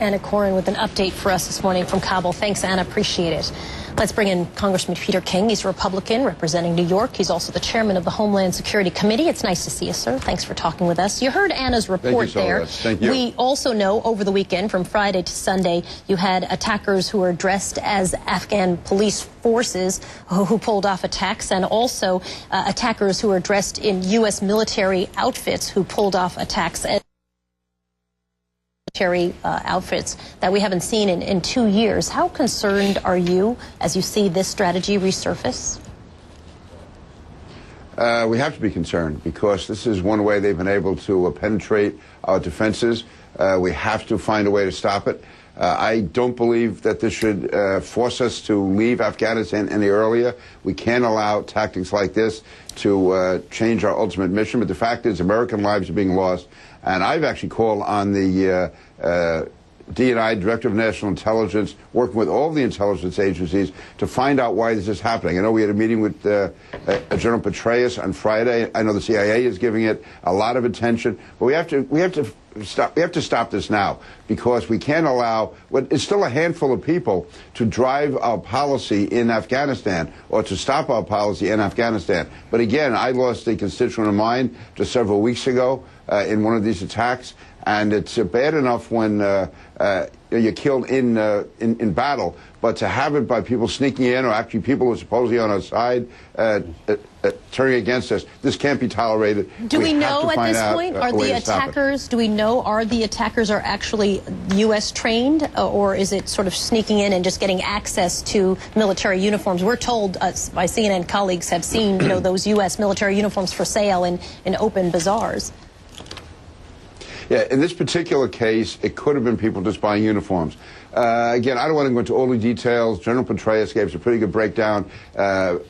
Anna Coren with an update for us this morning from Kabul. Thanks, Anna. Appreciate it. Let's bring in Congressman Peter King. He's a Republican representing New York. He's also the chairman of the Homeland Security Committee. It's nice to see you, sir. Thanks for talking with us. You heard Anna's report there. Thank you. We also know over the weekend, from Friday to Sunday, you had attackers who were dressed as Afghan police forces who pulled off attacks, and also attackers who were dressed in U.S. military outfits who pulled off attacks. Outfits that we haven't seen in 2 years. How concerned are you as you see this strategy resurface? We have to be concerned because this is one way they've been able to penetrate our defenses. We have to find a way to stop it. I don't believe that this should force us to leave Afghanistan any earlier. We can't allow tactics like this to change our ultimate mission. But the fact is, American lives are being lost. And I've actually called on the D&I, Director of National Intelligence, working with all the intelligence agencies to find out why this is happening. I know we had a meeting with General Petraeus on Friday. I know the CIA is giving it a lot of attention. But we have to stop this now, because we can't allow it's still a handful of people to drive our policy in Afghanistan or to stop our policy in Afghanistan. But again, I lost a constituent of mine just several weeks ago in one of these attacks, and it's bad enough when you're killed in battle, but to have it by people sneaking in, or actually people who are supposedly on our side turning against us, this can't be tolerated. Do we know at this point, are the attackers, do we know, are the attackers are actually U.S. trained, or is it sort of sneaking in and just getting access to military uniforms? We're told, my CNN colleagues have seen, those U.S. military uniforms for sale in open bazaars. Yeah, in this particular case, it could have been people just buying uniforms. Again, I don't want to go into all the details. General Petraeus gave us a pretty good breakdown, an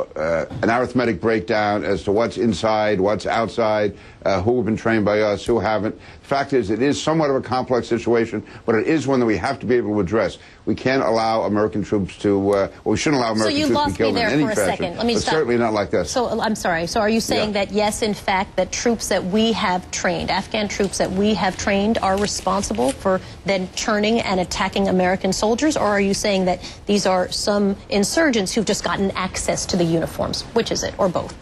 arithmetic breakdown as to what's inside, what's outside, who have been trained by us, who haven't. The fact is, it is somewhat of a complex situation, but it is one that we have to be able to address. We can't allow American troops to, we shouldn't allow American troops to be killed in any fashion, but certainly not like this. So, I'm sorry, so are you saying that, yes, in fact, that troops that we have trained, Afghan troops that we have trained, are responsible for then turning and attacking American soldiers, or are you saying that these are some insurgents who've just gotten access to the uniforms? Which is it, or both?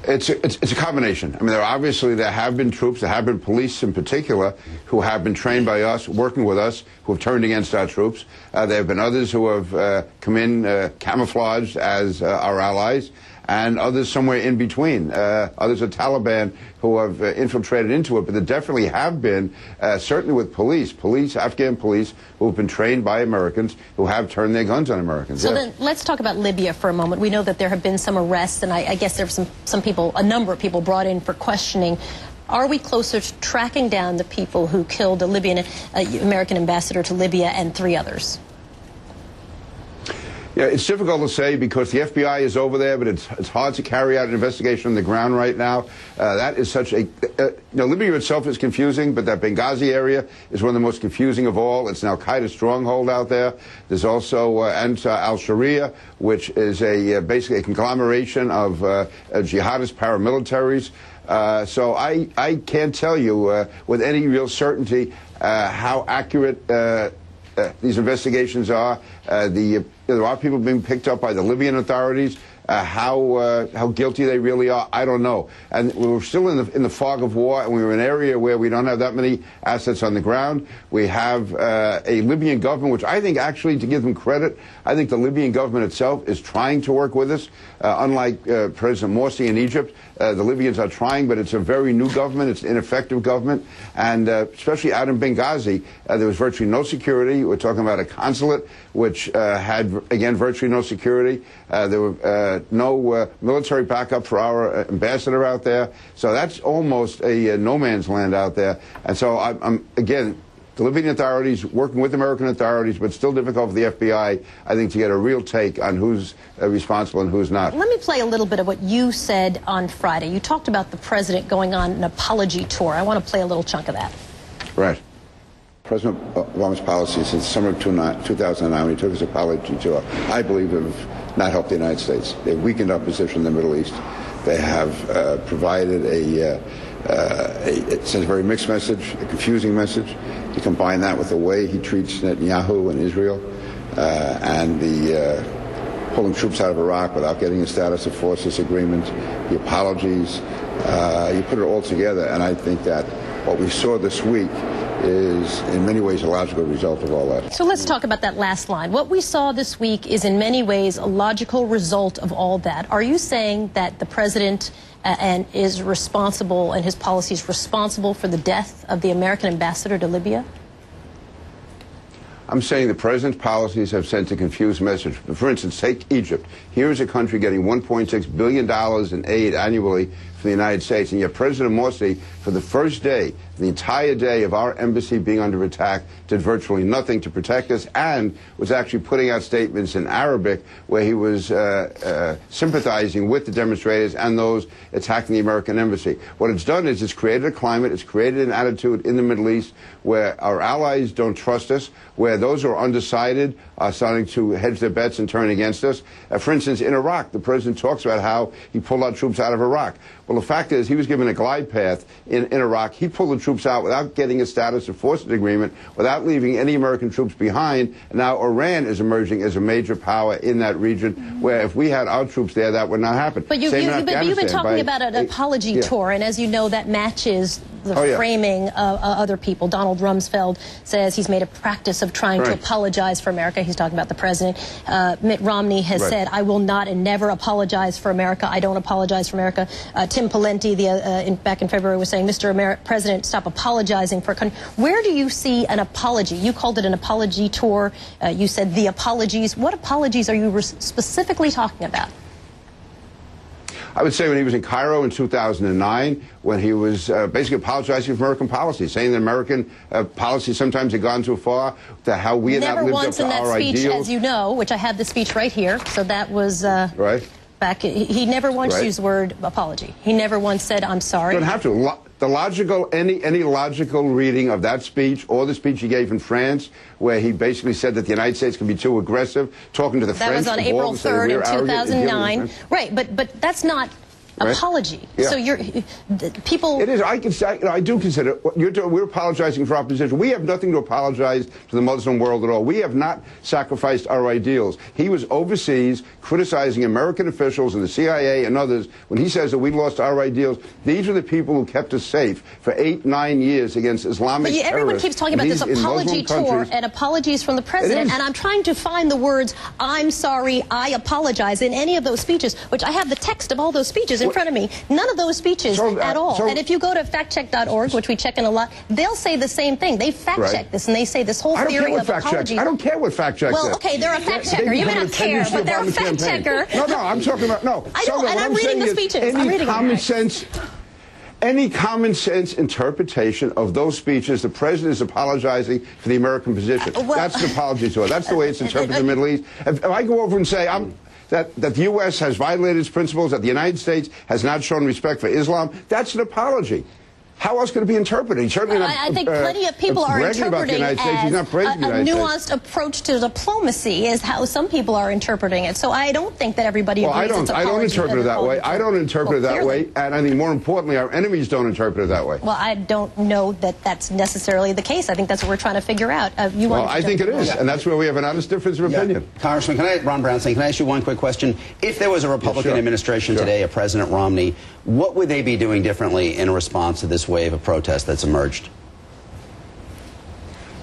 It's a combination. I mean, there have been troops, there have been police in particular, who have been trained by us, working with us, who have turned against our troops. There have been others who have come in camouflaged as our allies, and others somewhere in between. Others are Taliban who have infiltrated into it, but there definitely have been, certainly with police, Afghan police, who have been trained by Americans, who have turned their guns on Americans. So then let's talk about Libya for a moment. We know that there have been some arrests, and I guess there were some people, a number of people brought in for questioning. Are we closer to tracking down the people who killed the Libyan American ambassador to Libya and 3 others? Yeah, it's difficult to say because the FBI is over there, but it's hard to carry out an investigation on the ground right now. That is such a... Libya itself is confusing, but that Benghazi area is one of the most confusing of all. It's an al-Qaeda stronghold out there. There's also al-Sharia, which is basically a conglomeration of jihadist paramilitaries. So I can't tell you with any real certainty how accurate these investigations are. There are people being picked up by the Libyan authorities. How guilty they really are, I don't know. And we're still in the fog of war, and we're in an area where we don't have that many assets on the ground. We have a Libyan government, which I think actually, to give them credit, I think the Libyan government itself is trying to work with us. Unlike President Morsi in Egypt, the Libyans are trying, but it's a very new government. It's an ineffective government. And especially out in Benghazi, there was virtually no security. We're talking about a consulate, which had, again, virtually no security. There were no military backup for our ambassador out there. So that's almost a no man's land out there. And so I'm again, the Libyan authorities working with American authorities, but still difficult for the FBI, I think, to get a real take on who's responsible and who's not. Let me play a little bit of what you said on Friday. You talked about the president going on an apology tour. I want to play a little chunk of that. Right. President Obama's policy since summer of 2009, when he took his apology tour, I believe have not helped the United States. They've weakened our position in the Middle East. They have provided it sends a very mixed message, a confusing message. You combine that with the way he treats Netanyahu and Israel, and the pulling troops out of Iraq without getting a status of forces agreement, the apologies, you put it all together, and I think that what we saw this week is in many ways a logical result of all that. So let's talk about that last line. What we saw this week is in many ways a logical result of all that. Are you saying that the president and is responsible and his policies responsible for the death of the American ambassador to Libya? I'm saying the president's policies have sent a confused message. For instance, take Egypt. Here is a country getting $1.6 billion in aid annually from the United States, and yet President Morsi, for the first day, the entire day of our embassy being under attack, did virtually nothing to protect us, and was actually putting out statements in Arabic where he was sympathizing with the demonstrators and those attacking the American embassy. What it's done is it's created a climate, it's created an attitude in the Middle East where our allies don't trust us, where those who are undecided are starting to hedge their bets and turn against us. For instance, in Iraq, the president talks about how he pulled our troops out of Iraq. Well, the fact is he was given a glide path in Iraq. He pulled the troops out without getting a status of forces agreement, without leaving any American troops behind. And now Iran is emerging as a major power in that region, where if we had our troops there, that would not happen. But you've been talking about an apology tour, and as you know, that matches the framing of other people. Donald Rumsfeld says he's made a practice of trying to apologize for America. He's talking about the president. Mitt Romney has said, I will not and never apologize for America. I don't apologize for America. Tim Pawlenty, back in February, was saying, Mr. President, stop apologizing for a country. Where do you see an apology? You called it an apology tour. You said the apologies. What apologies are you specifically talking about? I would say when he was in Cairo in 2009, when he was basically apologizing for American policy, saying that American policy sometimes had gone too far, that how we had not lived up to our ideals. Never once in that speech, as you know, which I have the speech right here, so that was back. He never once used the word apology. He never once said, I'm sorry. You don't have to. The logical, any logical reading of that speech or the speech he gave in France, where he basically said that the United States can be too aggressive, talking to the French. That was on April 3rd in 2009. Right, but that's not apology. So people. It is. I can say. I do consider. We're apologizing for our position. We have nothing to apologize to the Muslim world at all. We have not sacrificed our ideals. He was overseas criticizing American officials and the CIA and others when he says that we lost our ideals. These are the people who kept us safe for 8-9 years against Islamic terrorists. Everyone keeps talking about this apology tour and apologies from the president, and I'm trying to find the words "I'm sorry," "I apologize" in any of those speeches, which I have the text of all those speeches in front of me. None of those speeches at all. And if you go to factcheck.org, which we check in a lot, they'll say the same thing. They fact-check this, and they say this whole theory of apology. I don't care what fact-check Well, okay, they're a fact-checker. You may not care, but they're a fact-checker. No, I'm talking about, I know, and I'm reading the speeches. I'm reading Any common sense interpretation of those speeches, the president is apologizing for the American position. That's an apology to it. That's the way it's interpreted in the Middle East. If I go over and say that the U.S. has violated its principles, that the United States has not shown respect for Islam, that's an apology. How else could it be interpreted? I think plenty of people are interpreting it as a nuanced approach to diplomacy is how some people are interpreting it. So I don't think that everybody agrees it's apology. I don't interpret it that way. I don't interpret it that way. And I think more importantly, our enemies don't interpret it that way. Well, I don't know that that's necessarily the case. I think that's what we're trying to figure out. Well, I think it is. And that's where we have an honest difference of opinion. Congressman, Ron Brownstein, can I ask you one quick question? If there was a Republican administration today, a President Romney, what would they be doing differently in response to this wave of protest that's emerged?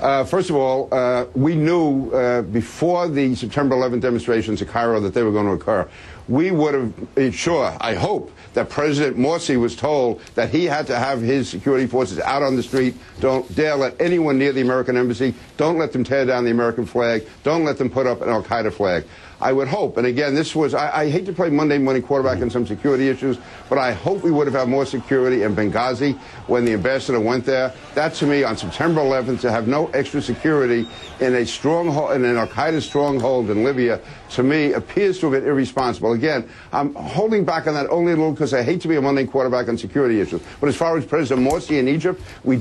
First of all, we knew before the September 11th demonstrations in Cairo that they were going to occur. We would have made sure, I hope, that President Morsi was told that he had to have his security forces out on the street. Don't dare let anyone near the American embassy. Don't let them tear down the American flag. Don't let them put up an al-Qaeda flag. I would hope, and again, this was, I hate to play Monday morning quarterback on some security issues, but I hope we would have had more security in Benghazi when the ambassador went there. That, to me, on September 11th, to have no extra security in a stronghold, in an al-Qaeda stronghold in Libya, to me, appears to have been irresponsible. Again, I'm holding back on that only a little because I hate to be a Monday quarterback on security issues. But as far as President Morsi in Egypt, we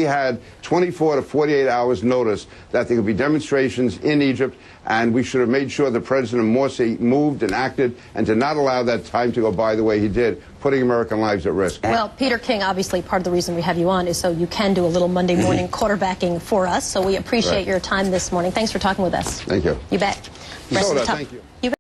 had 24 to 48 hours notice that there could be demonstrations in Egypt, and we should have made sure the President Morsi moved and acted and to not allow that time to go by the way he did, putting American lives at risk. Well, Peter King, obviously part of the reason we have you on is so you can do a little Monday morning quarterbacking for us. So we appreciate your time this morning. Thanks for talking with us. Thank you. You bet. Thank you.